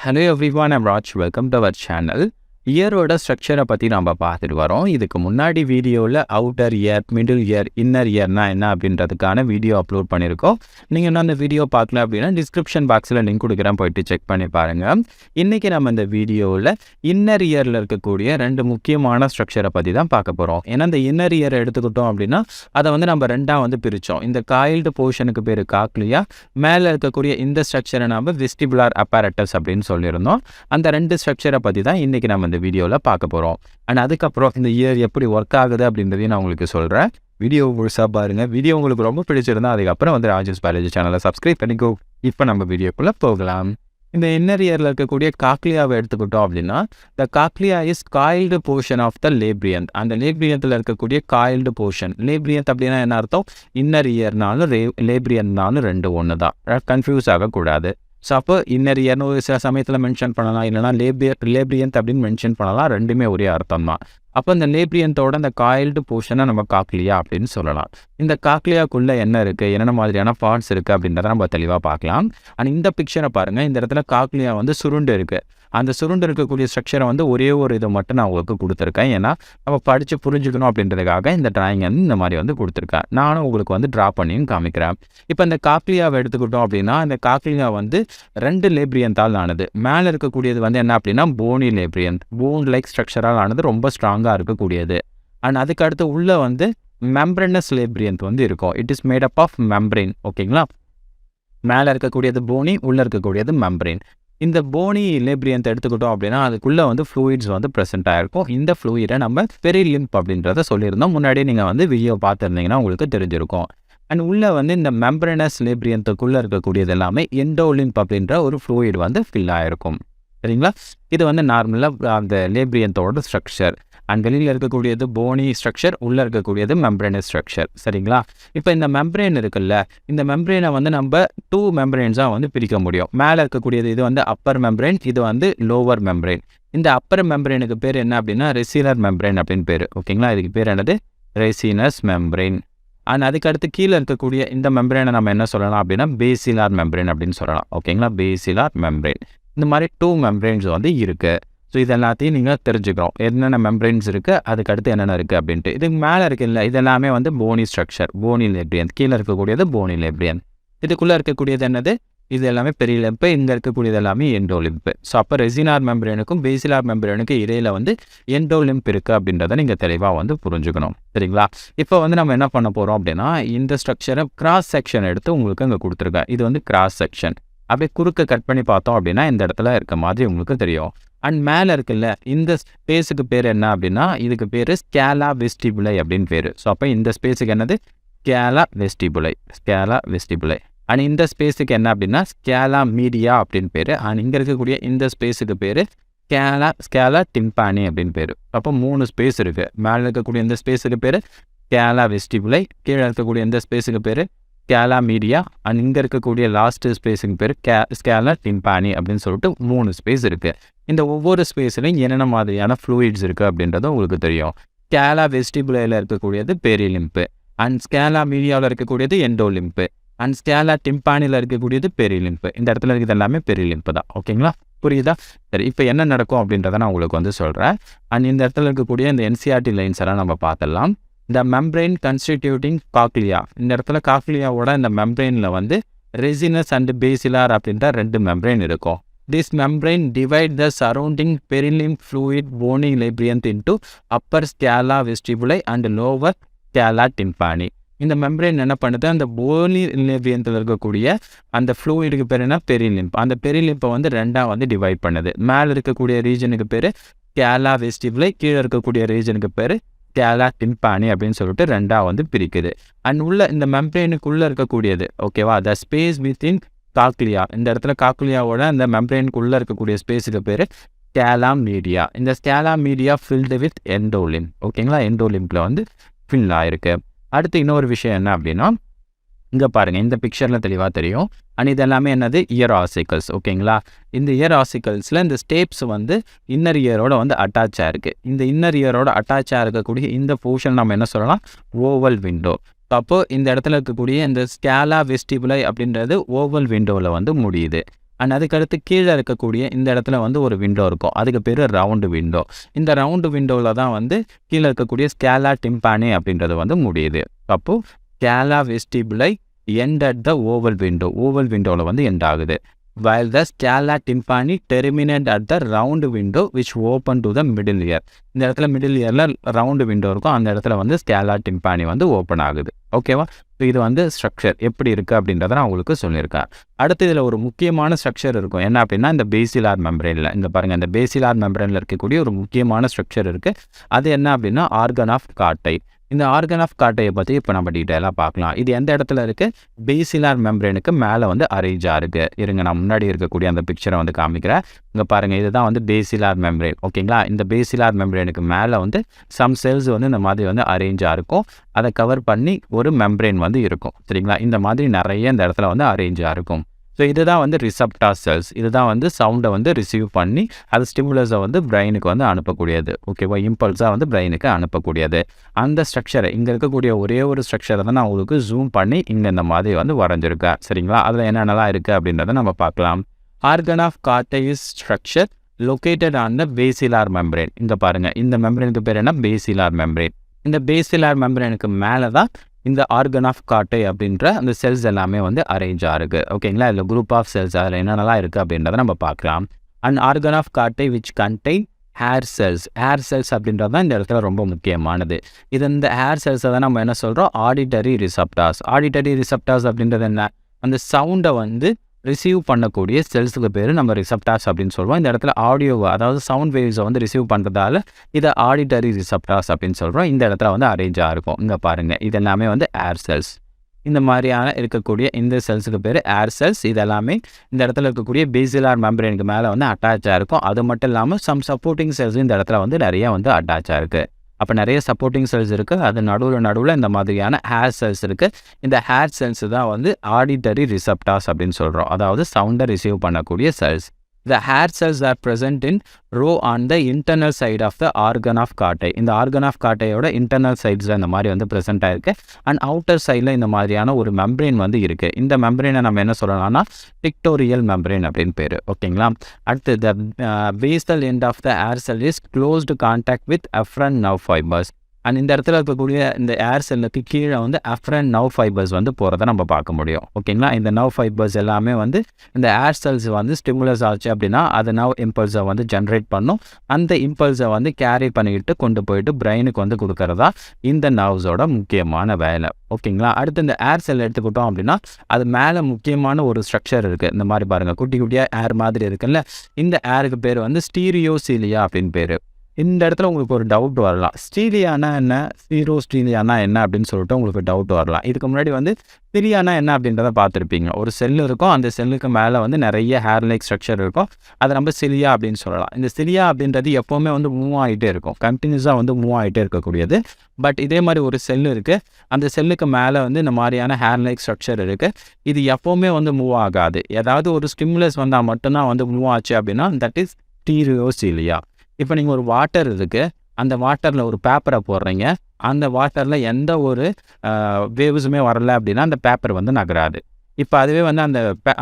Hello everyone, I'm Raj. Welcome to our channel. இயரோட ஸ்ட்ரக்சரை பற்றி நம்ம பார்த்துட்டு வரோம். இதுக்கு முன்னாடி வீடியோவில் outer ear, middle ear, inner இயர்னா என்ன அப்படின்றதுக்கான வீடியோ அப்லோட் பண்ணியிருக்கோம். நீங்கள் இன்னும் அந்த வீடியோ பார்க்கல அப்படின்னா டிஸ்கிரிப்ஷன் பாக்ஸில் லிங்க் கொடுக்குறேன், போயிட்டு செக் பண்ணி பாருங்கள். இன்றைக்கி நம்ம இந்த வீடியோவில் இன்னர் இயரில் இருக்கக்கூடிய ரெண்டு முக்கியமான ஸ்ட்ரக்சரை பற்றி தான் பார்க்க போகிறோம். ஏன்னா இந்த இன்னர் இயரை எடுத்துக்கிட்டோம் அப்படின்னா அதை நம்ம ரெண்டாக பிரித்தோம். இந்த காயில்டு போர்ஷனுக்கு பேர் காக்லியா, மேலே இருக்கக்கூடிய இந்த ஸ்ட்ரக்சரை நம்ம வெஸ்டிபுலார் அப்பேரட்டஸ் அப்படின்னு சொல்லியிருந்தோம். அந்த ரெண்டு ஸ்ட்ரக்சரை பற்றி தான் இன்றைக்கி நம்ம இந்த வீடியோவில் பார்க்க போகிறோம். அண்ட் அதுக்கப்புறம் இந்த இயர் எப்படி ஒர்க் ஆகுது அப்படின்றதையும் நான் உங்களுக்கு சொல்கிறேன். வீடியோ முழுசாக பாருங்கள். வீடியோ உங்களுக்கு ரொம்ப பிடிச்சிருந்தா அதுக்கப்புறம் ராஜேஷ் பாலாஜி சேனலை சப்ஸ்கிரைப் பண்ணிக்கோ. இப்போ நம்ம வீடியோக்குள்ளே போகலாம். இந்த இன்னர் இயரில் இருக்கக்கூடிய காக்லியாவை எடுத்துக்கிட்டோம் அப்படின்னா, the cochlea is coiled portion of the labyrinth. அந்த லேப்ரியத்தில் இருக்கக்கூடிய காயில்டு போர்ஷன். லேப்ரியன்த் அப்படின்னா என்ன அர்த்தம்? இன்னர் இயர்னாலும் லேப்ரியன்ட்னாலும் ரெண்டு ஒன்று தான், கன்ஃபியூஸ் ஆகக்கூடாது. ஸோ அப்போ இன்னர் இயர்னு ஒரு சில சமயத்தில் மென்ஷன் பண்ணலாம், இல்லைனா லேப்ரியன்த் அப்படின்னு மென்ஷன் பண்ணலாம். ரெண்டுமே ஒரே அர்த்தம் தான். அப்போ இந்த லேப்ரியன்த்தோட அந்த காயில்டு போர்ஷனை நம்ம காக்லியா அப்படின்னு சொல்லலாம். இந்த காக்லியாக்குள்ளே என்ன இருக்குது, என்னென்ன மாதிரியான பார்ட்ஸ் இருக்குது அப்படின்றத நம்ம தெளிவாக பார்க்கலாம். அண்ட் இந்த பிக்சரை பாருங்கள். இந்த இடத்துல காக்லியா சுருண்டு இருக்குது. அந்த சுருண்டு இருக்கக்கூடிய ஸ்ட்ரக்சரை ஒரே ஒரு இதை மட்டும் நான் உங்களுக்கு கொடுத்துருக்கேன். ஏன்னா நம்ம படித்து புரிஞ்சுக்கணும் அப்படின்றதுக்காக இந்த டிராயிங் இந்த மாதிரி கொடுத்துருக்கேன். நானும் உங்களுக்கு ட்ரா பண்ணியும் காமிக்கிறேன். இப்போ இந்த காக்லியாவை எடுத்துக்கிட்டோம் அப்படின்னா, இந்த காக்லியா ரெண்டு லேப்ரியந்தால் ஆனது. மேலே இருக்கக்கூடியது என்ன அப்படின்னா போனி லேப்ரியந்த், போன் லைக் ஸ்ட்ரக்சரால் ஆனது, ரொம்ப ஸ்ட்ராங்காக இருக்கக்கூடியது. அண்ட் அதுக்கு அடுத்து உள்ள மெம்பரனஸ் லேப்ரியந்த் இருக்கும். It is made up of membrane. ஓகேங்களா? மேலே இருக்கக்கூடியது போனி, உள்ளே இருக்கக்கூடியது மெம்பரேன். இந்த போனி லேப்ரியந்த் எடுத்துக்கிட்டோம் அப்படின்னா அதுக்குள்ளே ஃப்ளூயிட்ஸ் ப்ரெசென்ட் ஆகிருக்கும். இந்த ஃப்ளூயிடை நம்ம பெரிலிம்ப் அப்படின்றத சொல்லியிருந்தோம். முன்னாடியே நீங்கள் வீடியோ பார்த்துருந்தீங்கன்னா உங்களுக்கு தெரிஞ்சிருக்கும். அண்ட் உள்ளே இந்த மெம்பரனஸ் லேப்ரியந்துக்குள்ளே இருக்கக்கூடியது எல்லாமே எண்டோலிம்ப் அப்படின்ற ஒரு ஃப்ளூயிட் ஃபில் ஆகிருக்கும். சரிங்களா? இது நார்மலாக அந்த லேப்ரியந்தோட ஸ்ட்ரக்சர். அண்ட் வெளியில் இருக்கக்கூடியது போனி ஸ்ட்ரக்சர், உள்ளே இருக்கக்கூடியது மெம்பரேனஸ் ஸ்ட்ரக்சர். சரிங்களா? இப்போ இந்த மெம்பரேன் இருக்குல்ல, இந்த மெம்பரேனை நம்ம டூ மெம்பரேன்ஸாக பிரிக்க முடியும். மேலே இருக்கக்கூடியது இது அப்பர் மெம்பரேன், இது லோவர் மெம்பரேன். இந்த அப்பர் மெம்பரேனுக்கு பேர் என்ன அப்படின்னா ரெசினர் மெம்பரேன் அப்படின்னு பேர். ஓகேங்களா? இதுக்கு பேர் என்னது? Resinous membrane. அண்ட் அதுக்கடுத்து கீழே இருக்கக்கூடிய இந்த மெம்பரேனை நம்ம என்ன சொல்லலாம் அப்படின்னா பேசிலார் மெம்பரேன் அப்படின்னு சொல்லலாம். ஓகேங்களா? Basilar membrane. இந்த மாதிரி டூ மெம்பரேன்ஸ் இருக்குது. ஸோ இது எல்லாத்தையும் நீங்கள் தெரிஞ்சுக்கிறோம், என்னென்ன மெம்பரேன்ஸ் இருக்குது, அதுக்கடுத்து என்னென்ன இருக்குது அப்படின்ட்டு. இதுக்கு மேலே இருக்குல்ல, இதெல்லாமே போனி ஸ்ட்ரக்சர், போனி லேப்ரியந்த். கீழே இருக்கக்கூடியது போனி லேப்ரியந்த். இதுக்குள்ளே இருக்கக்கூடியது என்னது? இது எல்லாமே பெரிலிம்ப். இங்கே இருக்கக்கூடியது எல்லாமே எண்டோலிம்ப். ஸோ அப்போ ரெசினார் மெம்பரேனுக்கும் பேசிலார் மெம்பரேனுக்கும் இடையில் எண்டோலிம்ப் இருக்குது அப்படின்றத நீங்கள் தெளிவாக புரிஞ்சுக்கணும். சரிங்களா? இப்போ நம்ம என்ன பண்ண போகிறோம் அப்படின்னா, இந்த ஸ்ட்ரக்சரை கிராஸ் செக்ஷன் எடுத்து உங்களுக்கு அங்கே கொடுத்துருக்கேன். இது கிராஸ் செக்ஷன். அப்படியே குறுக்க கட் பண்ணி பார்த்தோம் அப்படின்னா இந்த இடத்துல இருக்க மாதிரி உங்களுக்கு தெரியும். அண்ட் மேலே இருக்குல்ல, இந்த ஸ்பேஸுக்கு பேர் என்ன அப்படின்னா இதுக்கு பேர் ஸ்கேலா வெஸ்டிபுலை அப்படின்னு பேர். ஸோ அப்போ இந்த ஸ்பேஸுக்கு என்னது? ஸ்கேலா வெஸ்டிபுலை. ஸ்கேலா வெஸ்டிபுலை. அண்ட் இந்த ஸ்பேஸுக்கு என்ன அப்படின்னா ஸ்கேலா மீடியா அப்படின்னு பேர். அண்ட் இங்கே இருக்கக்கூடிய இந்த ஸ்பேஸுக்கு பேர் ஸ்கேலா டிம்பானி அப்படின்னு பேர். அப்போ 3 ஸ்பேஸ் இருக்குது. மேலே இருக்கக்கூடிய இந்த ஸ்பேஸுக்கு பேர் ஸ்கேலா வெஸ்டிபுலை, கீழே இருக்கக்கூடிய இந்த ஸ்பேஸுக்கு பேர் ஸ்கேலா மீடியா, அண்ட் இங்கே இருக்கக்கூடிய லாஸ்ட்டு ஸ்பேஸுக்கு பேர் ஸ்கேலா டிம்பானி அப்படின்னு சொல்லிட்டு 3 ஸ்பேஸ் இருக்குது. இந்த ஒவ்வொரு ஸ்பேஸ்லையும் என்னென்ன மாதிரியான ஃப்ளூயிட்ஸ் இருக்குது அப்படின்றது உங்களுக்கு தெரியும். ஸ்கேலா வெஸ்டிபுலையில் இருக்கக்கூடியது பெரிலிம்ப், அண்ட் ஸ்கேலா மீடியாவில் இருக்கக்கூடியது எண்டோலிம்ப், அண்ட் ஸ்கேலா டிம்பானியில் இருக்கக்கூடியது பெரிலிம்ப். இந்த இடத்துல இருக்கிறது எல்லாமே பெரிலிம்ப் தான். ஓகேங்களா? புரியுதா? சரி, இப்போ என்ன நடக்கும் அப்படின்றத நான் உங்களுக்கு சொல்கிறேன். அண்ட் இந்த இடத்துல இருக்கக்கூடிய இந்த என்சிஆர்டி லைன்ஸ் எல்லாம் நம்ம பார்த்துடலாம். இந்த மெம்பரேன் கன்ஸ்டிடியூட்டிங் காக்லியா, இந்த இடத்துல காக்லியாவோட இந்த மெம்பரேனில் ரெசினஸ் அண்ட் பேசிலார் அப்படின்ற 2 மெம்பரேன் இருக்கும். This membrane divide the surrounding perilymph fluid bony labyrinth into upper scala vestibuli and lower scala tympani. இந்த மெம்பரேன் என்ன பண்ணுது? அந்த போனி லேப்ரியந்தில் இருக்கக்கூடிய அந்த ஃப்ளூயிடுக்கு பேர் என்ன? பெரிலிம்ப். அந்த பெரிலிம்பை ரெண்டாக டிவைட் பண்ணுது. மேலே இருக்கக்கூடிய ரீஜனுக்கு பேர் ஸ்கேலா வெஸ்டிபுலை, கீழே இருக்கக்கூடிய ரீஜனுக்கு பேர் ஸ்கேலா டிம்பானி அப்படின்னு சொல்லிட்டு ரெண்டாக பிரிக்குது. அண்ட் உள்ள இந்த மெம்பரேனுக்குள்ளே இருக்கக்கூடியது, ஓகேவா, த ஸ்பேஸ் வித்தின் காக்லியா. இந்த இடத்துல காக்லியாவோட அந்த மெம்பரேனுக்குள்ளே இருக்கக்கூடிய ஸ்பேஸுக்கு பேர் ஸ்கேலா மீடியா. இந்த ஸ்கேலா மீடியா ஃபில்டு வித் எண்டோலிம்ப். ஓகேங்களா? எண்டோலிம்பில் ஃபில் ஆகிருக்கு. அடுத்து இன்னொரு விஷயம் என்ன அப்படின்னா, இங்கே பாருங்கள், இந்த பிக்சரில் தெளிவாக தெரியும். அண்ட் இது எல்லாமே என்னது? Year ossicles. ஓகேங்களா? இந்த இயர் ஆசிக்கல்ஸில் இந்த ஸ்டேப்ஸ் இன்னர் இயரோட அட்டாச் ஆகிருக்கு. இந்த இன்னர் இயரோட அட்டாச் ஆகிருக்கக்கூடிய இந்த போர்ஷன் நம்ம என்ன சொல்லலாம்? Oval window. அப்போது இந்த இடத்துல இருக்கக்கூடிய இந்த ஸ்கேலா வெஸ்டிபுலை அப்படின்றது ஓவல் விண்டோவில் முடியுது. அண்ட் அதுக்கடுத்து கீழே இருக்கக்கூடிய இந்த இடத்துல வந்து ஒரு விண்டோ இருக்கும். அதுக்கு பேர் ரவுண்டு விண்டோ. இந்த ரவுண்டு விண்டோவில் தான் வந்து கீழே இருக்கக்கூடிய ஸ்கேலா டிம்பானி அப்படின்றது வந்து முடியுது. அப்போது scala vestibuli end at the oval window. Oval விண்டோவில் வந்து எண்ட் ஆகுது. while the scala tympani terminate at the round window which open to the middle ear. இந்த இடத்துல மிடில் இயரில் ரவுண்டு விண்டோ இருக்கும். அந்த இடத்துல வந்து ஸ்கேலா டிம்பானி வந்து ஓப்பன் ஆகுது. ஓகேவா? ஸோ இது வந்து ஸ்ட்ரக்சர் எப்படி இருக்குது அப்படின்றத நான் உங்களுக்கு சொல்லியிருக்கேன். அடுத்து இதில் ஒரு முக்கியமான ஸ்ட்ரக்சர் இருக்கும். என்ன அப்படின்னா இந்த பேசிலார் மெம்பரேனில் இந்த பாருங்கள், இந்த பேசிலார் மெம்பரேனில் இருக்கக்கூடிய ஒரு முக்கியமான ஸ்ட்ரக்சர் இருக்குது. அது என்ன அப்படின்னா ஆர்கன் ஆஃப் காட்டை. இந்த ஆர்கன் ஆஃப் காட்டையை பற்றி இப்போ நம்ம டீட்டெயிலாக பார்க்கலாம். இது எந்த இடத்துல இருக்குது? பேசிலார் மெம்பரேனுக்கு மேலே வந்து அரேஞ்சாக இருக்குது. இருங்க, நான் முன்னாடி இருக்கக்கூடிய அந்த பிக்சரை வந்து காமிக்கிறேன். இங்கே பாருங்கள், இதுதான் வந்து பேசிலார் மெம்பரேன். ஓகேங்களா? இந்த பேசிலார் மெம்பரேனுக்கு மேலே வந்து சம் செல்ஸ் வந்து இந்த மாதிரி வந்து அரேஞ்சாக இருக்கும். அதை கவர் பண்ணி ஒரு மெம்பரேன் வந்து இருக்கும். சரிங்களா? இந்த மாதிரி நிறைய இந்த இடத்துல வந்து அரேஞ்சாக இருக்கும். ஸோ இதுதான் வந்து ரிசப்டார் செல்ஸ். இதுதான் வந்து சவுண்டை வந்து ரிசீவ் பண்ணி அது ஸ்டிமுலஸை வந்து பிரெயினுக்கு வந்து அனுப்பக்கூடியது. ஓகேவா? இம்பல்ஸாக வந்து பிரெயினுக்கு அனுப்பக்கூடியது. அந்த ஸ்ட்ரக்சரை இங்கே இருக்கக்கூடிய ஒரே ஒரு ஸ்ட்ரக்சரை தான் நான் உங்களுக்கு ஜூம் பண்ணி இங்கே இந்த மாதிரி வந்து வரைஞ்சிருக்கேன். சரிங்களா? அதில் என்னென்னலாம் இருக்குது அப்படின்றத நம்ம பார்க்கலாம். ஆர்கன் ஆஃப் காட்டை is structure located on the basilar membrane. இங்கே பாருங்கள், இந்த மெம்பரேனுக்கு பேர் என்ன? Basilar membrane. இந்த பேசிலார் மெம்பரேனுக்கு மேலே தான் இந்த ஆர்கன் ஆஃப் காட்டை அப்படின்ற அந்த செல்ஸ் எல்லாமே வந்து அரேஞ்சாக இருக்குது. ஓகேங்களா? இதில் குரூப் ஆஃப் செல்ஸ் அதில் என்னென்னலாம் இருக்குது அப்படின்றத நம்ம பார்க்கலாம். And organ of Corti which contain hair cells. Hair cells அப்படின்றது தான் இந்த இடத்துல ரொம்ப முக்கியமானது. இது இந்த ஹேர் செல்ஸை தான் நம்ம என்ன சொல்கிறோம்? Auditory receptors. ஆடிட்டரி ரிசப்டார்ஸ் அப்படின்றது என்ன? அந்த சவுண்டை வந்து ரிசீவ் பண்ணக்கூடிய செல்ஸுக்கு பேர் நம்ம ரிசப்டார்ஸ் அப்படின்னு சொல்லுவோம். இந்த இடத்துல ஆடியோவை, அதாவது சவுண்ட் வேவ்ஸை வந்து ரிசீவ் பண்ணுறதால இதை ஆடிட்டரி ரிசப்டார்ஸ் அப்படின்னு சொல்கிறோம். இந்த இடத்துல வந்து அரேஞ்சாக இருக்கும். இங்கே பாருங்கள், இது எல்லாமே வந்து ஏர் செல்ஸ். இந்த மாதிரியான இருக்கக்கூடிய இந்த செல்ஸுக்கு பேர் ஏர் செல்ஸ். இது எல்லாமே இந்த இடத்துல இருக்கக்கூடிய பேசிலார் மெம்பரேனுக்கு மேலே வந்து அட்டாச்சாக இருக்கும். அது மட்டும் இல்லாமல் சம் சப்போர்ட்டிங் செல்ஸ் இந்த இடத்துல வந்து நிறைய வந்து அட்டாச்சாக இருக்குது. அப்போ நிறைய சப்போர்ட்டிங் செல்ஸ் இருக்குது. அது நடுவில் இந்த மாதிரியான ஹேர் செல்ஸ் இருக்குது. இந்த ஹேர் செல்ஸ் தான் வந்து ஆடிட்டரி ரிசப்டார்ஸ் அப்படின்னு சொல்கிறோம். அதாவது சவுண்டை ரிசீவ் பண்ணக்கூடிய cells. The hair cells are present in row on the internal side of the organ of Cartay. இந்த organ of Cartayயோட internal sides இந்த மாதிரி வந்து present ஆயிருக்கு. அண்ட் அவுட்டர் சைடில் இந்த மாதிரியான ஒரு மெம்பரேன் வந்து இருக்குது. இந்த மெம்பரேனை நம்ம என்ன சொல்லலாம்னா டிக்டோரியல் மெம்பரேன் அப்படின்னு பேர். ஓகேங்களா? அடுத்து the basal end of the hair cell is closed contact with afferent nerve fibers. And இந்த இடத்துல இருக்கக்கூடிய இந்த ஏர் செல்லுக்கு கீழே வந்து அஃப்ரண்ட் நர்வ் ஃபைபர்ஸ் வந்து போகிறத நம்ம பார்க்க முடியும். ஓகேங்களா? இந்த நர்வ் ஃபைபர்ஸ் எல்லாமே வந்து இந்த ஏர் செல்ஸ் வந்து ஸ்டிமுலஸ் ஆச்சு அப்படின்னா அது நர்வ் இம்பல்ஸை வந்து ஜென்ரேட் பண்ணும். அந்த இம்பல்ஸை வந்து கேரி பண்ணிக்கிட்டு கொண்டு போயிட்டு பிரெயினுக்கு வந்து கொடுக்கறதா இந்த நர்வ்ஸோட முக்கியமான வேலை. ஓகேங்களா? அடுத்து இந்த ஏர் செல் எடுத்துக்கிட்டோம் அப்படின்னா அது மேலே முக்கியமான ஒரு ஸ்ட்ரக்சர் இருக்குது. இந்த மாதிரி பாருங்கள், குட்டி குட்டியாக ஏர் மாதிரி இருக்குல்ல, இந்த ஏருக்கு பேர் வந்து ஸ்டீரியோசீலியா அப்படின்னு பேர். இந்த இடத்துல உங்களுக்கு ஒரு டவுட் வரலாம், ஸ்டீலியானா என்ன, ஸ்டீலியானா என்ன அப்படின்னு சொல்லிட்டு உங்களுக்கு டவுட் வரலாம். இதுக்கு முன்னாடி வந்து சிலியானா என்ன அப்படின்றத பார்த்துருப்பீங்க. ஒரு செல் இருக்கும், அந்த செல்லுக்கு மேலே வந்து நிறைய ஹேர் லைக் ஸ்ட்ரக்சர் இருக்கும். அதை நம்ம சிலியா அப்படின்னு சொல்லலாம். இந்த சிலியா அப்படின்றது எப்போவுமே வந்து மூவ் ஆகிட்டே இருக்கும், கண்டினியூஸாக வந்து மூவ் ஆகிட்டே இருக்கக்கூடியது. பட் இதே மாதிரி ஒரு செல் இருக்குது, அந்த செல்லுக்கு மேலே வந்து இந்த மாதிரியான ஹேர் லைக் ஸ்ட்ரக்சர் இருக்குது. இது எப்போவுமே வந்து மூவ் ஆகாது. ஏதாவது ஒரு ஸ்டிமுலஸ் வந்தால் மட்டும்தான் வந்து மூவ் ஆச்சு அப்படின்னா தட் இஸ் ஸ்டீரியோசீலியா. இப்போ நீங்கள் ஒரு வாட்டர் இருக்குது, அந்த வாட்டரில் ஒரு பேப்பரை போடுறீங்க, அந்த வாட்டரில் எந்த ஒரு வேவ்ஸுமே வரலை அப்படின்னா அந்த பேப்பர் வந்து நகராது. இப்போ அதுவே வந்து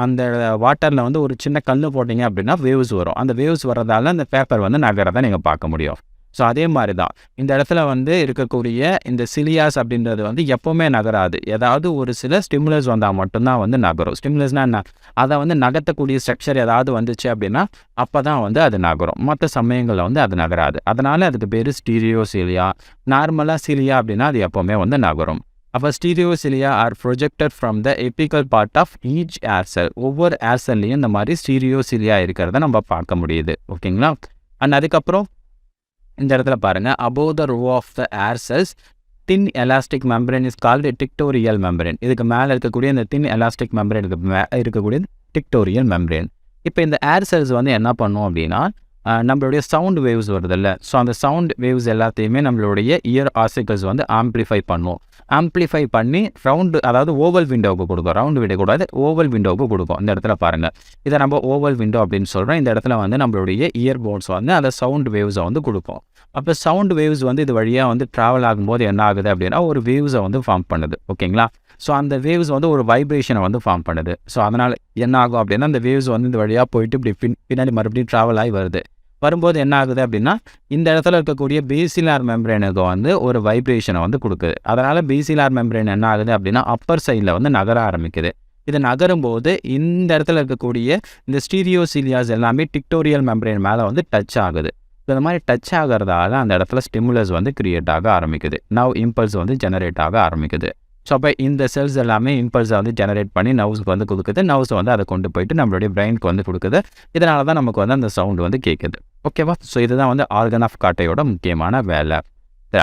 அந்த வாட்டரில் வந்து ஒரு சின்ன கல் போட்டிங்க அப்படின்னா வேவ்ஸ் வரும். அந்த வேவ்ஸ் வர்றதால அந்த பேப்பர் வந்து நகரதை நீங்கள் பார்க்க முடியும். ஸோ அதே மாதிரி தான் இந்த இடத்துல வந்து இருக்கக்கூடிய இந்த சிலியாஸ் அப்படின்றது வந்து எப்போவுமே நகராது. ஏதாவது ஒரு சில ஸ்டிமுலஸ் வந்தால் மட்டும்தான் வந்து நகரும். ஸ்டிமுலஸ்னால் என்ன? அதை வந்து நகர்த்தக்கூடிய ஸ்ட்ரக்சர் ஏதாவது வந்துச்சு அப்படின்னா அப்போ தான் வந்து அது நகரும். மற்ற சமயங்களில் வந்து அது நகராது. அதனால் அதுக்கு பேர் ஸ்டீரியோசீலியா. நார்மலாக சிலியா அப்படின்னா அது எப்போவுமே வந்து நகரும். அப்போ stereocilia are projected from the apical part of each hair cell. ஒவ்வொரு ஏர் செல்லையும் இந்த மாதிரி ஸ்டீரியோசிலியா இருக்கிறத நம்ம பார்க்க முடியுது. ஓகேங்களா? அண்ட் அதுக்கப்புறம் இந்த இடத்துல பாருங்கள், above the row of the air cells thin elastic membrane is called dictorial membrane. இதுக்கு மேலே இருக்கக்கூடிய இந்த thin elastic membrane இருக்கக்கூடிய dictorial membrane. இப்போ இந்த ஏர் செல்ஸ் வந்து என்ன பண்ணும் அப்படின்னா நம்மளுடைய சவுண்ட் வேவ்ஸ் வருதில்ல, ஸோ அந்த சவுண்ட் வேவ்ஸ் எல்லாத்தையுமே நம்மளுடைய இயர் ஆசிக்கல்ஸ் வந்து ஆம்ப்ளிஃபை பண்ணும். ஆம்ப்ளிஃபை பண்ணி அதாவது ஓவல் விண்டோவுக்கு கொடுக்கும். ரவுண்டு விண்டோ கூடாது, ஓவல் விண்டோவுக்கு கொடுக்கும். இந்த இடத்துல பாருங்கள், இதை நம்ம ஓவல் விண்டோ அப்படின்னு சொல்கிறோம். இந்த இடத்துல வந்து நம்மளுடைய இயர்போன்ஸ் வந்து அந்த சவுண்ட் வேவ்ஸை வந்து கொடுக்கும். அப்போ சவுண்ட் வேவ்ஸ் வந்து இது வழியாக வந்து ட்ராவல் ஆகும்போது என்ன ஆகுது அப்படின்னா ஒரு வேவ்ஸை வந்து ஃபார்ம் பண்ணுது. ஓகேங்களா? ஸோ அந்த வேவ்ஸ் வந்து ஒரு வைப்ரேஷனை வந்து ஃபார்ம் பண்ணுது. ஸோ அதனால் என்ன ஆகும் அப்படின்னா அந்த வேவ்ஸ் வந்து இந்த வழியாக போயிட்டு இப்படி பின்னாடி மறுபடியும் ட்ராவல் ஆகி வரும்போது என்ன ஆகுது அப்படின்னா இந்த இடத்துல இருக்கக்கூடிய பேசிலார் மெம்பரேனுக்கு வந்து ஒரு வைப்ரேஷனை வந்து கொடுக்குது. அதனால் பேசிலார் மெம்பரேன் என்ன ஆகுது அப்படின்னா அப்பர் சைடில் வந்து நகர ஆரம்பிக்குது. இது நகரும்போது இந்த இடத்துல இருக்கக்கூடிய இந்த ஸ்டீரியோசீலியாஸ் எல்லாமே டிக்டோரியல் மெம்பரேன் மேலே வந்து டச் ஆகுது. இந்த மாதிரி டச் ஆகிறதால அந்த இடத்துல ஸ்டிமுலஸ் வந்து கிரியேட் ஆக ஆரம்பிக்குது. நவ் இம்பல்ஸ் வந்து ஜெனரேட் ஆக ஆரம்பிக்குது. ஸோ அப்போ இந்த செல்ஸ் எல்லாமே இம்பல்ஸை வந்து ஜெனரேட் பண்ணி நர்வ்ஸ்க்கு வந்து கொடுக்குது. நர்வ்ஸ் வந்து அதை கொண்டு போயிட்டு நம்மளுடைய பிரெயினுக்கு வந்து கொடுக்குது. இதனால தான் நமக்கு வந்து அந்த சவுண்டு வந்து கேட்குது. ஓகேவா? ஸோ இதுதான் வந்து ஆர்கன் ஆஃப் காட்டையோட முக்கியமான வேலை.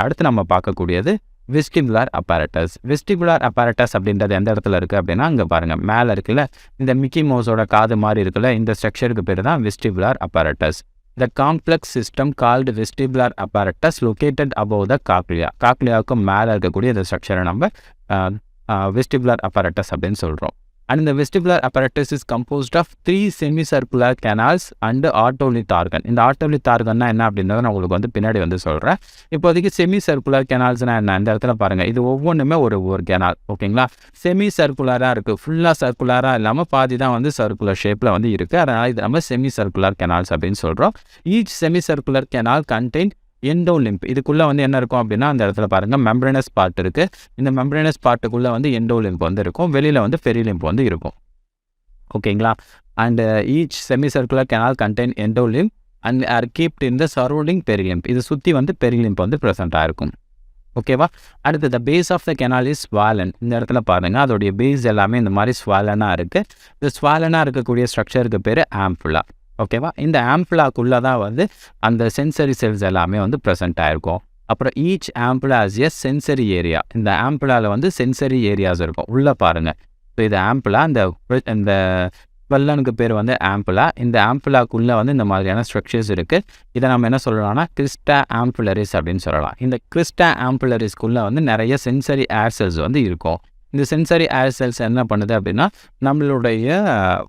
அடுத்து நம்ம பார்க்கக்கூடியது வெஸ்டிபுலார் அப்பேரட்டஸ். வெஸ்டிபுலார் அப்பேரட்டஸ் அப்படின்றது எந்த இடத்துல இருக்குது அப்படின்னா அங்கே பாருங்கள், மேலே இருக்குல்ல, இந்த மிக்கி மவுஸோட காது மாதிரி இருக்குல்ல, இந்த ஸ்ட்ரக்சருக்கு பேர் தான் vestibular அப்பேரட்டஸ். The complex system called vestibular apparatus located above the cochlea. காக்லியாவுக்கு மேலே இருக்கக்கூடிய இந்த ஸ்ட்ரக்சரை நம்ம vestibular apparatus அப்படின்னு சொல்கிறோம். And the vestibular apparatus is composed of 3 semicircular canals and otolith organ. இந்த otolith organனா என்ன அப்படின்றத நான் உங்களுக்கு வந்து பின்னாடி வந்து சொல்கிறேன். இப்போதைக்கு செமி சர்க்குலர் கெனால்ஸ்னால் என்ன, இந்த இடத்துல பாருங்கள், இது ஒவ்வொன்றுமே ஒரு கெனால். ஓகேங்களா? செமி சர்க்குலராக இருக்குது, ஃபுல்லாக சர்க்குலராக இல்லாமல் பாதி தான் வந்து சர்க்குலர் ஷேப்பில் வந்து இருக்குது. அதனால் இது நம்ம செமி சர்க்குலர் கெனால்ஸ் அப்படின்னு சொல்கிறோம். Each semi circular canal contain endolymph. இதுக்குள்ளே வந்து என்ன இருக்கும் அப்படின்னா அந்த இடத்துல பாருங்கள் மெம்பரேனஸ் பார்ட் இருக்குது. இந்த மெம்பரேனஸ் பார்ட்டுக்குள்ளே வந்து எண்டோலிம்ப் வந்து இருக்கும், வெளியில் வந்து பெரிலிம்ப் வந்து இருக்கும். ஓகேங்களா? And each semi circular canal contain endolymph and are kept in the surrounding perilymph. இது சுற்றி வந்து பெரிலிம்ப் வந்து ப்ரெசென்ட்டாக இருக்கும். ஓகேவா? அடுத்து the base of the canal is swollen. இந்த இடத்துல பாருங்கள், அதோடைய பேஸ் எல்லாமே இந்த மாதிரி ஸ்வாலனாக இருக்குது. இந்த ஸ்வாலனாக இருக்கக்கூடிய ஸ்ட்ரக்சருக்கு பேர் ஆம்புலா. ஓகேவா? இந்த ஆம்புலாக்குள்ளே தான் வந்து அந்த சென்சரி செல்ஸ் எல்லாமே வந்து ப்ரெசென்ட் ஆகிருக்கும். அப்புறம் each ஆம்புலா as a sensory area. இந்த ஆம்புலாவில் வந்து சென்சரி ஏரியாஸ் இருக்கும். உள்ளே பாருங்கள், ஸோ இது ஆம்புலா, இந்த வெள்ளனுக்கு பேர் வந்து ஆம்புலா. இந்த ஆம்புலாக்குள்ளே வந்து இந்த மாதிரியான ஸ்ட்ரக்சர்ஸ் இருக்குது. இதை நம்ம என்ன சொல்லலாம்னா கிறிஸ்டா ஆம்புலரிஸ் அப்படின்னு சொல்லலாம். இந்த கிறிஸ்டா ஆம்புலரிஸ்க்குள்ளே வந்து நிறைய சென்சரி ஏர் செல்ஸ் வந்து இருக்கும். இந்த சென்சரி ஏர் செல்ஸ் என்ன பண்ணுது அப்படின்னா நம்மளுடைய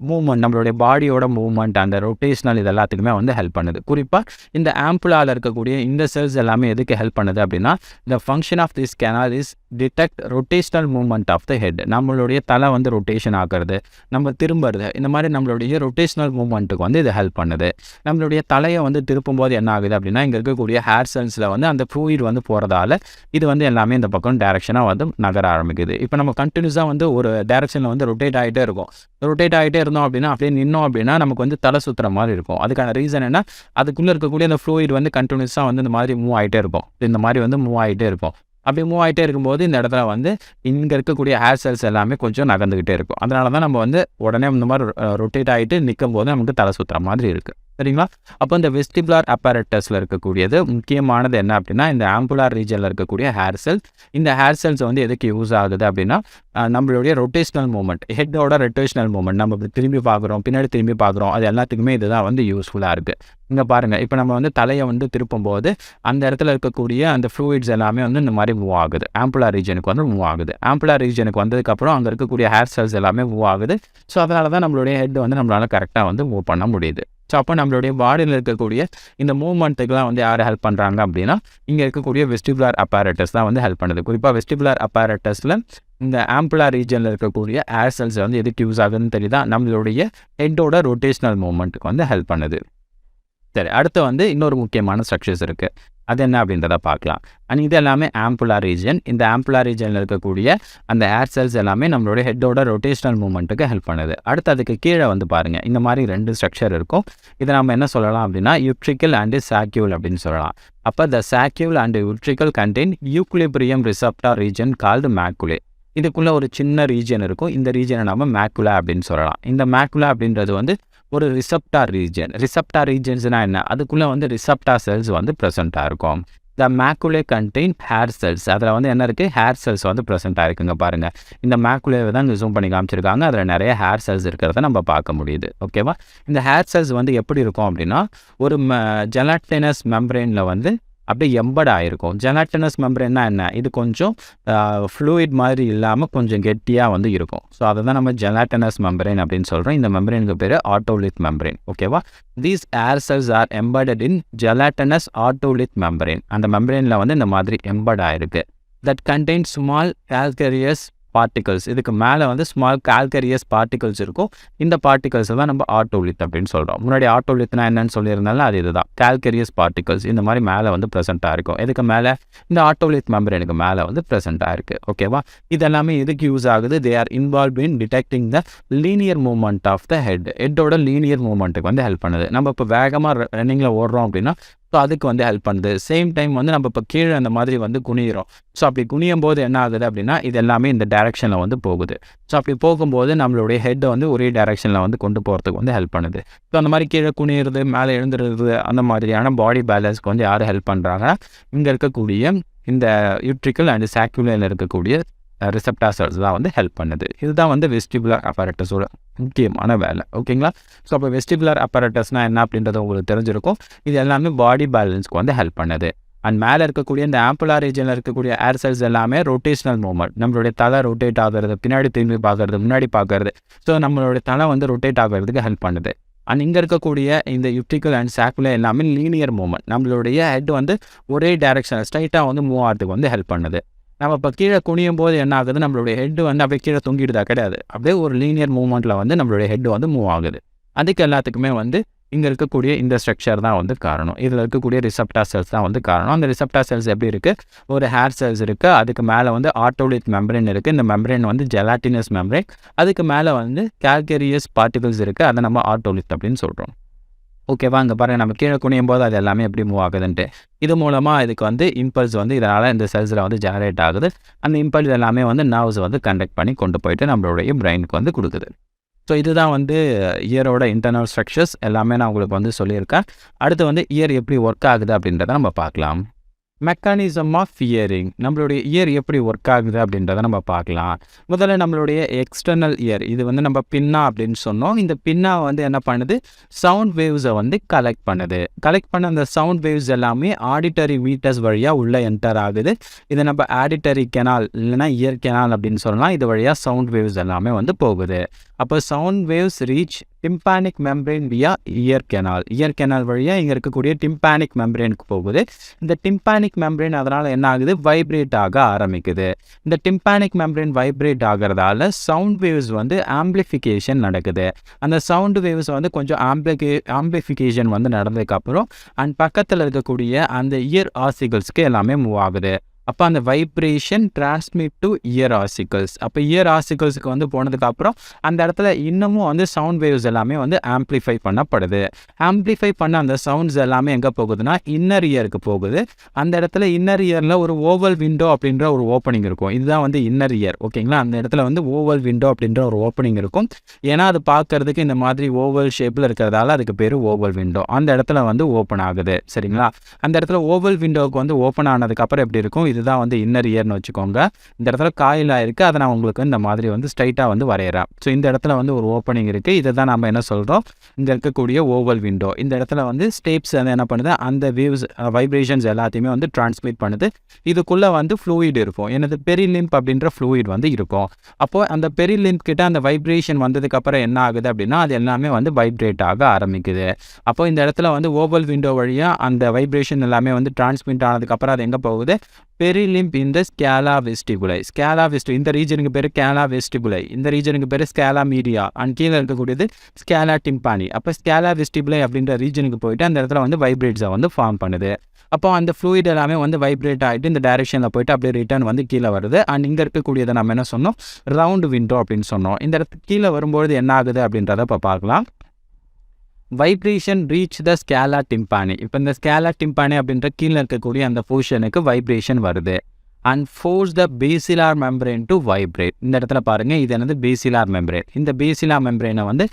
மூவ்மெண்ட், நம்மளுடைய பாடியோட மூவ்மெண்ட், அந்த ரொட்டேஷனல் இது எல்லாத்துக்குமே வந்து ஹெல்ப் பண்ணுது. குறிப்பாக இந்த ஆம்புலாவில் இருக்கக்கூடிய இந்த செல்ஸ் எல்லாமே எதுக்கு ஹெல்ப் பண்ணுது அப்படின்னா the function of this canal is detect rotational movement of the head. நம்மளுடைய தலை வந்து ரொட்டேஷன் ஆகிறது, நம்ம திரும்புறது, இந்த மாதிரி நம்மளுடைய ரொட்டேஷனல் மூவ்மெண்ட்டுக்கு வந்து இது ஹெல்ப் பண்ணுது. நம்மளுடைய தலையை வந்து திருப்பும் போது என்ன ஆகுது அப்படின்னா இங்கே இருக்கக்கூடிய ஹேர் செல்ஸில் வந்து அந்த ஃப்ளூயிட் வந்து போகிறதால இது வந்து எல்லாமே இந்த பக்கம் டைரெக்ஷனாக வந்து நகர ஆரம்பிக்குது. இப்போ நம்ம கண்டினியூஸாக வந்து ஒரு டைரெக்ஷனில் வந்து ரொட்டேட் ஆகிட்டே இருக்கும். ரொட்டேட் ஆகிட்டே இருந்தோம் அப்படின்னா அப்படியே நின்னோம் அப்படின்னா நமக்கு வந்து தலை சுற்றுற மாதிரி இருக்கும். அதுக்கான ரீசன் என்ன, அதுக்குள்ளே இருக்கக்கூடிய அந்த ஃப்ளூயிட் வந்து கண்டினியூஸாக வந்து இந்த மாதிரி மூவ் ஆகிட்டே இருக்கும். இந்த மாதிரி வந்து மூவ் ஆகிட்டே இருக்கும். அப்படி மூவ் ஆகிட்டே இருக்கும்போது இந்த இடத்துல வந்து இங்கே இருக்கக்கூடிய ஹேர் செல்ஸ் எல்லாமே கொஞ்சம் நகர்ந்துக்கிட்டே இருக்கும். அதனால தான் நம்ம வந்து உடனே இந்த மாதிரி ரொட்டேட் ஆகிட்டு நிற்கும் போது நமக்கு தலை சுற்றுற மாதிரி இருக்குது. சரிங்களா? அப்போ இந்த வெஸ்டிபுலார் அப்பேரட்டஸில் இருக்கக்கூடியது முக்கியமானது என்ன அப்படின்னா இந்த ஆம்புலார் ரீஜனில் இருக்கக்கூடிய ஹேர் செல்ஸ். இந்த ஹேர் செல்ஸ் வந்து எதுக்கு யூஸ் ஆகுது அப்படின்னா நம்மளுடைய ரொட்டேஷனல் மூவ்மெண்ட், ஹெட்டோட ரொட்டேஷனல் மூவ்மெண்ட், நம்ம திரும்பி பார்க்குறோம், பின்னாடி திரும்பி பார்க்குறோம், அது எல்லாத்துக்குமே இதுதான் வந்து யூஸ்ஃபுல்லாக இருக்குது. இங்கே பாருங்கள், இப்போ நம்ம வந்து தலையை வந்து திருப்பும் போது அந்த இடத்துல இருக்கக்கூடிய அந்த ஃப்ளூயிட்ஸ் எல்லாமே வந்து இந்த மாதிரி மூவ் ஆகுது. ஆம்புலார் ரீஜனுக்கு வந்து மூவ் ஆகுது. ஆம்புலார் ரீஜனுக்கு வந்ததுக்கப்புறம் அங்கே இருக்கக்கூடிய ஹேர் செல்ஸ் எல்லாமே மூவ் ஆகுது. ஸோ அதனால தான் நம்மளுடைய ஹெட் வந்து நம்மளால் கரெக்டாக வந்து மூவ் பண்ண முடியுது. ஸோ அப்போ நம்மளுடைய பாடியில் இருக்கக்கூடிய இந்த மூவ்மெண்ட்டுக்கெலாம் வந்து யார் ஹெல்ப் பண்ணுறாங்க அப்படின்னா இங்கே இருக்கக்கூடிய வெஸ்டிபுலார் அப்பேரட்டஸ் தான் வந்து ஹெல்ப் பண்ணுது. குறிப்பாக வெஸ்டிபுலார் அப்பேரட்டஸில் இந்த ஆம்புலார் ரீஜனில் இருக்கக்கூடிய ஏர் செல்ஸ் வந்து எதுக்கு யூஸ் ஆகுதுன்னு தெரியுதா, நம்மளுடைய ஹெட்டோட ரொட்டேஷனல் மூவ்மெண்ட்டுக்கு வந்து ஹெல்ப் பண்ணுது. சரி, அடுத்து வந்து இன்னொரு முக்கியமான ஸ்ட்ரக்சர்ஸ் இருக்குது, அது என்ன அப்படின்றத பார்க்கலாம். அண்ட் இது எல்லாமே ஆம்புலார் ரீஜன். இந்த ஆம்புலார் ரீஜனில் இருக்கக்கூடிய அந்த ஏர் செல்ஸ் எல்லாமே நம்மளோட ஹெட்டோட ரொட்டேஷனல் மூவ்மெண்ட்டுக்கு ஹெல்ப் பண்ணுது. அடுத்து அதுக்கு கீழே வந்து பாருங்கள், இந்த மாதிரி 2 ஸ்ட்ரக்சர் இருக்கும். இதை நம்ம என்ன சொல்லலாம் அப்படின்னா யூட்ரிக்கல் அண்டு சாக்யூல் அப்படின்னு சொல்லலாம். அப்போ the saccule and utricle contain equilibrium receptor region called maculae. இதுக்குள்ளே ஒரு சின்ன ரீஜன் இருக்கும். இந்த ரீஜனை நம்ம மேக்குலா அப்படின்னு சொல்லலாம். இந்த மேக்குலா அப்படின்றது வந்து ஒரு ரிசப்டார் ரீஜன். ரிசப்டார் ரீஜன்ஸ்னால் என்ன, அதுக்குள்ளே வந்து ரிசப்டார் செல்ஸ் வந்து ப்ரெசண்ட்டாக இருக்கும். த மேக்குலே கண்டெயின் ஹேர் செல்ஸ். அதில் வந்து என்ன இருக்குது, ஹேர் செல்ஸ் வந்து ப்ரெசென்ட் ஆகிருக்குங்க பாருங்கள். இந்த மேக்குலேவை தான் இங்கே ஜூம் பண்ணி காமிச்சிருக்காங்க. அதில் நிறைய ஹேர் செல்ஸ் இருக்கிறத நம்ம பார்க்க முடியுது. ஓகேவா? இந்த ஹேர் செல்ஸ் வந்து எப்படி இருக்கும் அப்படின்னா, ஒரு ஜெலாட்டினஸ் மெம்பரேனில் வந்து அப்படியே எம்பட் ஆகிருக்கும். ஜெலாட்டினஸ் மெம்பரேன்னா என்ன, இது கொஞ்சம் ஃப்ளூயிட் மாதிரி இல்லாமல் கொஞ்சம் கெட்டியாக வந்து இருக்கும். ஸோ அதை தான் நம்ம ஜெலாட்டினஸ் மெம்பரேன் அப்படின்னு சொல்கிறோம். இந்த மெம்பரேனுக்கு பேர் ஆட்டோலித் மெம்பரேன். ஓகேவா? These hair cells are embedded in gelatinous otolith membrane. அந்த மெம்பரேனில் வந்து இந்த மாதிரி எம்பட் ஆகிருக்கு. That contain small calcareous particles. இதுக்கு மேலே வந்து ஸ்மால் கால்கரியஸ் பார்ட்டிகல்ஸ் இருக்கும். இந்த பார்ட்டிகல்ஸை தான் நம்ம ஆட்டோலித் அப்படின்னு சொல்கிறோம். முன்னாடி ஆட்டோலித்னா என்னன்னு சொல்லியிருந்தாலும் அது இதுதான், கால்கரியஸ் பார்ட்டிகல்ஸ். இந்த மாதிரி மேலே வந்து ப்ரெசென்ட்டாக இருக்கும். இதுக்கு மேலே இந்த ஆட்டோலித் மெம்பரேனுக்கு மேலே வந்து ப்ரெசென்ட்டாக இருக்குது. ஓகேவா? இதெல்லாமே எதுக்கு யூஸ் ஆகுது, they are involve in detecting the linear movement of the ஹெட்டோட லீனியர் மூவ்மெண்ட்டுக்கு வந்து ஹெல்ப் பண்ணுது. நம்ம இப்போ வேகமாக ரன்னிங்கில் ஓடுறோம் அப்படின்னா ஸோ அதுக்கு வந்து ஹெல்ப் பண்ணுது. சேம் டைம் வந்து நம்ம இப்போ கீழே அந்த மாதிரி வந்து குனிகிறோம். ஸோ அப்படி குனியும் போது என்ன ஆகுது அப்படின்னா, இது எல்லாமே இந்த டைரெக்ஷனில் வந்து போகுது. ஸோ அப்படி போகும்போது நம்மளுடைய ஹெட்டை வந்து ஒரே டைரெக்ஷனில் வந்து கொண்டு போகிறதுக்கு வந்து ஹெல்ப் பண்ணுது. ஸோ அந்த மாதிரி கீழே குனிகிறது, மேலே எழுந்துறது, அந்த மாதிரியான பாடி பேலன்ஸ்க்கு வந்து யார் ஹெல்ப் பண்ணுறாங்கன்னா, இங்கே இருக்கக்கூடிய இந்த யூட்ரிக்கல் அண்ட் சாக்குலரில் இருக்கக்கூடிய ரிசெப்டார் செல்ஸ் தான் வந்து ஹெல்ப் பண்ணுது. இதுதான் வந்து வெஸ்டிபுலர் அப்பரேட்டஸோட முக்கியமான வேலை. ஓகேங்களா? ஸோ அப்போ வெஸ்டிபுலர் அப்பரேட்டஸ்னால் என்ன அப்படின்றது உங்களுக்கு தெரிஞ்சிருக்கும். இது எல்லாமே பாடி பேலன்ஸ்க்கு வந்து ஹெல்ப் பண்ணுது. அண்ட் மேலே இருக்கக்கூடிய இந்த ஆம்புலா ரீஜனில் இருக்கக்கூடிய ஏர் செல்ஸ் எல்லாமே ரொட்டேஷனல் மூவ்மெண்ட். நம்மளுடைய தலை ரொட்டேட் ஆகிறது, பின்னாடி திரும்பி பார்க்கறது, முன்னாடி பார்க்கறது. ஸோ நம்மளுடைய தலை வந்து ரொட்டேட் ஆகிறதுக்கு ஹெல்ப் பண்ணுது. அண்ட் இங்கே இருக்கக்கூடிய இந்த யூட்ரிக்கல் அண்ட் சாக்குலர் எல்லாமே லீனியர் மூவ்மெண்ட். நம்மளுடைய ஹெட் வந்து ஒரே டைரெக்ஷனில் ஸ்ட்ரைட்டாக வந்து மூவ் ஆகிறதுக்கு வந்து ஹெல்ப் பண்ணுது. நம்ம இப்போ கீழே குனியும் போது என்ன ஆகுது, நம்மளுடைய ஹெட் வந்து அப்படியே கீழே தொங்கிடுதா, கிடையாது. அப்படியே ஒரு லீனியர் மூவ்மெண்ட்டில் வந்து நம்மளுடைய ஹெட் வந்து மூவ் ஆகுது. அதுக்கு எல்லாத்துக்குமே வந்து இங்கே இருக்கக்கூடிய இந்த ஸ்ட்ரக்சர் தான் வந்து காரணம். இதில் இருக்கக்கூடிய ரிசெப்டார் செல்ஸ் தான் வந்து காரணம். அந்த ரிசெப்டார் செல்ஸ் எப்படி இருக்குது, ஒரு ஹேர் செல்ஸ் இருக்குது, அதுக்கு மேலே வந்து ஆட்டோலித் மெம்பரேன் இருக்குது. இந்த மெம்பரேன் வந்து ஜெலாட்டினஸ் மெம்பரேன். அதுக்கு மேலே வந்து கால்கரியஸ் பார்ட்டிகல்ஸ் இருக்குது. அதை நம்ம ஆட்டோலித் அப்படின்னு சொல்கிறோம். ஓகேவா? இங்கே பாருங்கள், நம்ம கீழே குனியும் போது அது எல்லாமே எப்படி மூவ் ஆகுதுன்ட்டு. இது மூலமாக இதுக்கு வந்து இம்பல்ஸ் வந்து இதனால் இந்த செல்ஸில் வந்து ஜெனரேட் ஆகுது. அந்த இம்பல்ஸ் எல்லாமே வந்து நர்வ்ஸ் வந்து கண்டக்ட் பண்ணி கொண்டு போயிட்டு நம்மளுடைய பிரெயினுக்கு வந்து கொடுக்குது. ஸோ இதுதான் வந்து இயரோட இன்டர்னல் ஸ்ட்ரக்சர்ஸ் எல்லாமே நான் உங்களுக்கு வந்து சொல்லியிருக்கேன். அடுத்து வந்து இயர் எப்படி ஒர்க் ஆகுது அப்படின்றத நம்ம பார்க்கலாம். மெக்கானிசம் ஆஃப் இயரிங், நம்மளுடைய இயர் எப்படி ஒர்க் ஆகுது அப்படின்றத நம்ம பார்க்கலாம். முதல்ல நம்மளுடைய எக்ஸ்டர்னல் இயர், இது வந்து நம்ம பின்னா அப்படின்னு சொன்னோம். இந்த பின்னா வந்து என்ன பண்ணுது, சவுண்ட் வேவ்ஸை வந்து கலெக்ட் பண்ணுது. கலெக்ட் பண்ண அந்த சவுண்ட் வேவ்ஸ் எல்லாமே ஆடிட்டரி மீட்டர்ஸ் வழியாக உள்ளே என்டர் ஆகுது. இதை நம்ம ஆடிட்டரி கெனால் இல்லைனா இயர் கெனால் அப்படின்னு சொல்லலாம். இது வழியாக சவுண்ட் வேவ்ஸ் எல்லாமே வந்து போகுது. அப்போ sound waves reach tympanic membrane வியா இயர் கெனால். இயர் கெனால் வழியாக இங்கே இருக்கக்கூடிய டிம்பானிக் மெம்பரேனுக்கு போகுது. இந்த டிம்பானிக் மெம்பரேன் அதனால் என்ன ஆகுது, வைப்ரேட் ஆக ஆரம்பிக்குது. இந்த டிம்பானிக் மெம்பரேன் வைப்ரேட் ஆகிறதால சவுண்ட் வேவ்ஸ் வந்து ஆம்பிளிஃபிகேஷன் நடக்குது. அந்த சவுண்ட் வேவ்ஸ் வந்து கொஞ்சம் ஆம்பிளிஃபிகேஷன் வந்து நடந்ததுக்கப்புறம் அண்ட் பக்கத்தில் இருக்கக்கூடிய அந்த இயர் ஆசிகல்ஸ்க்கு எல்லாமே மூவ் ஆகுது. அப்போ அந்த வைப்ரேஷன் டிரான்ஸ்மிட் டு இயர் ஆசிகல்ஸ். அப்போ இயர் ஆசிகல்ஸுக்கு வந்து போனதுக்கப்புறம் அந்த இடத்துல இன்னமும் வந்து சவுண்ட் வேவ்ஸ் எல்லாமே வந்து ஆம்ப்ளிஃபை பண்ணப்படுது. ஆம்ப்ளிஃபை பண்ண அந்த சவுண்ட்ஸ் எல்லாமே எங்கே போகுதுன்னா இன்னர் இயருக்கு போகுது. அந்த இடத்துல இன்னர் இயரில் ஒரு ஓவல் விண்டோ அப்படின்ற ஒரு ஓப்பனிங் இருக்கும். இதுதான் வந்து இன்னர் இயர். ஓகேங்களா? அந்த இடத்துல வந்து ஓவல் விண்டோ அப்படின்ற ஒரு ஓப்பனிங் இருக்கும். ஏன்னா அது பார்க்கறதுக்கு இந்த மாதிரி ஓவல் ஷேப்பில் இருக்கிறதால அதுக்கு பேர் ஓவல் விண்டோ. அந்த இடத்துல வந்து ஓப்பன் ஆகுது. சரிங்களா? அந்த இடத்துல ஓவல் விண்டோவுக்கு வந்து ஓப்பன் ஆனதுக்கப்புறம் எப்படி இருக்கும், இதுதான் வந்து இன்னர் இயர்னு வச்சுக்கோங்க. இந்த இடத்துல காயில் ஆயிருக்கு. அதை நான் உங்களுக்கு இந்த மாதிரி வந்து ஸ்ட்ரைட்டாக வந்து வரைகிறேன். ஸோ இந்த இடத்துல வந்து ஒரு ஓப்பனிங் இருக்குது. இதை தான் நம்ம என்ன சொல்கிறோம், இங்கே இருக்கக்கூடிய ஓவல் விண்டோ. இந்த இடத்துல வந்து ஸ்டேப்ஸ் வந்து என்ன பண்ணுது, அந்த வேவ்ஸ் வைப்ரேஷன்ஸ் எல்லாத்தையுமே வந்து டிரான்ஸ்மிட் பண்ணுது. இதுக்குள்ளே வந்து ஃப்ளூயிட் இருக்கும். எனது பெரிலிம்ப் அப்படின்ற ஃப்ளூயிட் வந்து இருக்கும். அப்போது அந்த பெரிலிம்ப் கிட்ட அந்த வைப்ரேஷன் வந்ததுக்கப்புறம் என்ன ஆகுது அப்படின்னா, அது எல்லாமே வந்து வைப்ரேட் ஆக ஆரம்பிக்குது. அப்போ இந்த இடத்துல வந்து ஓவல் விண்டோ வழியாக அந்த வைப்ரேஷன் எல்லாமே வந்து டிரான்ஸ்மிட் ஆனதுக்கப்புறம் அது எங்கே போகுது, பெரிலிம்ப் இந்த ஸ்கேலா வெஸ்டிபுலை. ஸ்கேலா வெஸ்டி இந்த ரீஜனுக்கு பேர் ஸ்கேலா வெஸ்டிபுலை, இந்த ரீஜனுக்கு பேர் ஸ்கேலா மீடியா அண்ட் கீழே இருக்கக்கூடியது ஸ்கேலா டிம்பானி. அப்போ ஸ்கேலா வெஸ்டிபுலை அப்படின்ற ரீஜனுக்கு போயிட்டு அந்த இடத்துல வந்து வைப்ரேட்ஸை வந்து ஃபார்ம் பண்ணுது. அப்போ அந்த ஃப்ளூயிட் எல்லாமே வந்து வைப்ரேட் ஆகிட்டு இந்த டைரெக்ஷனில் போயிட்டு அப்படியே ரிட்டர்ன் வந்து கீழே வருது. அண்ட் இங்கே இருக்கக்கூடியதை நம்ம என்ன சொன்னோம், ரவுண்டு விண்டோ அப்படின்னு சொன்னோம். இந்த இடத்துக்கு கீழே வரும்பொழுது என்ன ஆகுது அப்படின்றத இப்போ பார்க்கலாம். Vibration reach the scala tympani. இப்போ இந்த ஸ்கேலா டிம்பானி அப்படின்ற கீழே இருக்கக்கூடிய அந்த போர்ஷனுக்கு வைப்ரேஷன் வருது. And force the basilar membrane to vibrate. இந்த இடத்துல பாருங்கள், இது என்னது பேசிலார் மெம்பரேன். இந்த பேசிலார் மெம்பரேனை வந்து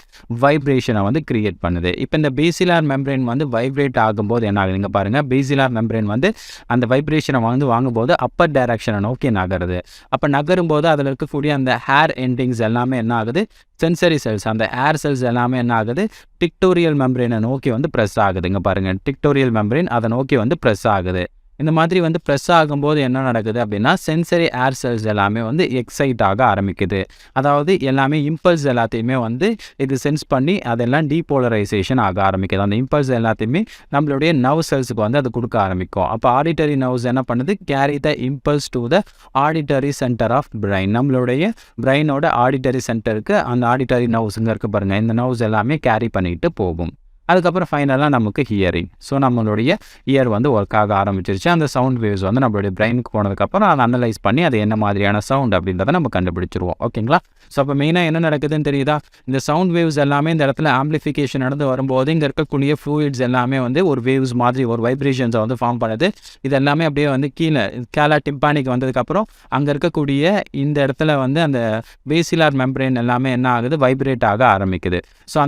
வைப்ரேஷனை வந்து கிரியேட் பண்ணுது. இப்போ இந்த பேசிலார் மெம்பரேன் வந்து வைப்ரேட் ஆகும்போது என்ன ஆகுது? இங்கே பாருங்கள், பேசிலார் மெம்பரேன் வந்து அந்த வைப்ரேஷனை வந்து வாங்கும்போது அப்பர் டைரக்ஷனை நோக்கி நகருது. அப்போ நகரும்போது அதில் இருக்கக்கூடிய அந்த ஹேர் எண்டிங்ஸ் எல்லாமே என்ன ஆகுது? சென்சரி செல்ஸ், அந்த ஏர் செல்ஸ் எல்லாமே என்ன ஆகுது? டிக்டோரியல் மெம்பரேனை நோக்கி வந்து ப்ரெஸ் ஆகுது. இங்கே பாருங்கள், டிக்டோரியல் மெம்பரேன் அதை நோக்கி வந்து ப்ரெஸ் ஆகுது. இந்த மாதிரி வந்து ப்ரெஸ் ஆகும்போது என்ன நடக்குது அப்படின்னா, சென்சரி ஏர் செல்ஸ் எல்லாமே வந்து எக்ஸைட் ஆக ஆரம்பிக்குது. அதாவது எல்லாமே இம்பல்ஸ் எல்லாத்தையுமே வந்து இது சென்ஸ் பண்ணி அதெல்லாம் டீபோலரைசேஷன் ஆக ஆரம்பிக்குது. அந்த இம்பல்ஸ் எல்லாத்தையுமே நம்மளுடைய நர்வ் செல்ஸுக்கு வந்து அது கொடுக்க ஆரம்பிக்கும். அப்போ ஆடிட்டரி நர்வ்ஸ் என்ன பண்ணுது? Carry the impulse to the auditory center of brain. நம்மளுடைய பிரைனோட ஆடிட்டரி சென்டருக்கு அந்த ஆடிட்டரி நர்வ்ஸுங்க இருக்குது பாருங்கள், இந்த நர்வ்ஸ் எல்லாமே கேரி பண்ணிட்டு போகும். அதுக்கப்புறம் ஃபைனலாக நமக்கு ஹியரிங். ஸோ நம்மளுடைய இயர் வந்து ஒர்க் ஆக ஆரம்பிச்சிருச்சு. அந்த சவுண்ட் வேவ்ஸ் வந்து நம்மளுடைய பிரெயினுக்கு போனதுக்கப்புறம் அதை அனலைஸ் பண்ணி அது என்ன மாதிரியான சவுண்ட் அப்படின்றத நம்ம கண்டுபிடிச்சிருவோம். ஓகேங்களா? ஸோ அப்போ மெயினாக என்ன நடக்குதுன்னு தெரியுதா? இந்த சவுண்ட் வேவ்ஸ் எல்லாமே இந்த இடத்துல ஆம்பிளிஃபிகேஷன் நடந்து வரும்போது இங்கே இருக்கக்கூடிய ஃப்ளூயிட்ஸ் எல்லாமே வந்து ஒரு வேவ்ஸ் மாதிரி ஒரு வைப்ரேஷன்ஸை வந்து ஃபார்ம் பண்ணுது. இது எல்லாமே அப்படியே வந்து கீழே கேலா டிம்பானிக் வந்ததுக்கப்புறம் அங்கே இருக்கக்கூடிய இந்த இடத்துல வந்து அந்த பேசிலார் மெம்பரேன் எல்லாமே என்ன ஆகுது? வைப்ரேட் ஆக ஆரம்பிக்குது. ஸோ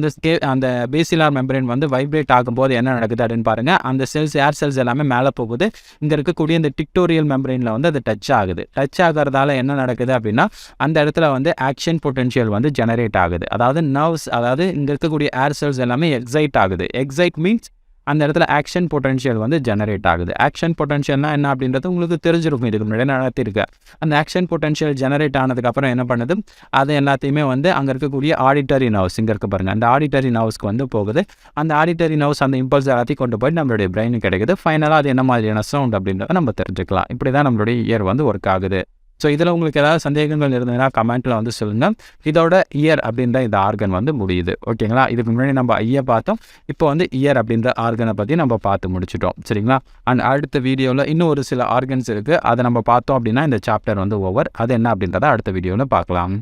அந்த பேசிலார் மெம்பரேன் வந்து வைப்ரேட் ஆகும்போது என்ன நடக்குது அப்படின்னு பாருங்கள். அந்த செல்ஸ் ஏர் செல்ஸ் எல்லாமே மேலே போகுது. இங்கே இருக்கக்கூடிய இந்த டிக்டோரியல் மெம்பரேனில் வந்து அது டச் ஆகுது. டச் ஆகிறதால என்ன நடக்குது அப்படின்னா, அந்த இடத்துல வந்து ஆக்ஷன் பொட்டென்ஷியல் வந்து ஜெனரேட் ஆகுது. அதாவது நர்வ்ஸ், அதாவது இங்கே இருக்கக்கூடிய ஏர் செல்ஸ் எல்லாமே எக்ஸைட் ஆகுது. எக்ஸைட் மீன்ஸ் அந்த இடத்துல ஆக்ஷன் பொட்டென்ஷியல் வந்து ஜெனரேட் ஆகுது. ஆக்ஷன் பொட்டென்ஷியல்னா என்ன அப்படின்றது உங்களுக்கு தெரிஞ்சிருக்கும், இதுக்கு முன்னாடி நடத்திருக்கு. அந்த ஆக்ஷன் பொட்டென்ஷியல் ஜெனரேட் ஆனதுக்கப்புறம் என்ன பண்ணுது? அது எல்லாத்தையுமே வந்து அங்கே இருக்கக்கூடிய ஆடிட்டரி நர்வ்ஸ், இங்கே இருக்க பாருங்கள், அந்த ஆடிட்டரி நர்வ்ஸ்க்கு வந்து போகுது. அந்த ஆடிட்டரி நர்வ்ஸ் அந்த இம்பல்ஸ் எல்லாத்தையும் கொண்டு போய் நம்மளுடைய பிரெயினுக்கு கிடைக்குது. ஃபைனலாக அது என்ன மாதிரியான சவுண்ட் அப்படின்றத நம்ம தெரிஞ்சுக்கலாம். இப்படி தான் நம்மளுடைய இயர் வந்து ஒர்க் ஆகுது. ஸோ இதில் உங்களுக்கு ஏதாவது சந்தேகங்கள் இருந்ததுன்னா கமெண்ட்டில் வந்து சொல்லுங்கள். இதோட இயர் அப்படின்ற இந்த ஆர்கன் வந்து முடியுது. ஓகேங்களா? இதுக்கு முன்னாடி நம்ம ஐயை பார்த்தோம். இப்போ வந்து இயர் அப்படின்ற ஆர்கனை பற்றி நம்ம பார்த்து முடிச்சிட்டோம். சரிங்களா? அண்ட் அடுத்த வீடியோவில் இன்னும் ஒரு சில ஆர்கன்ஸ் இருக்குது, அதை நம்ம பார்த்தோம் அப்படின்னா இந்த சாப்டர் வந்து ஓவர். அது என்ன அப்படின்றத அடுத்த வீடியோவில் பார்க்கலாம்.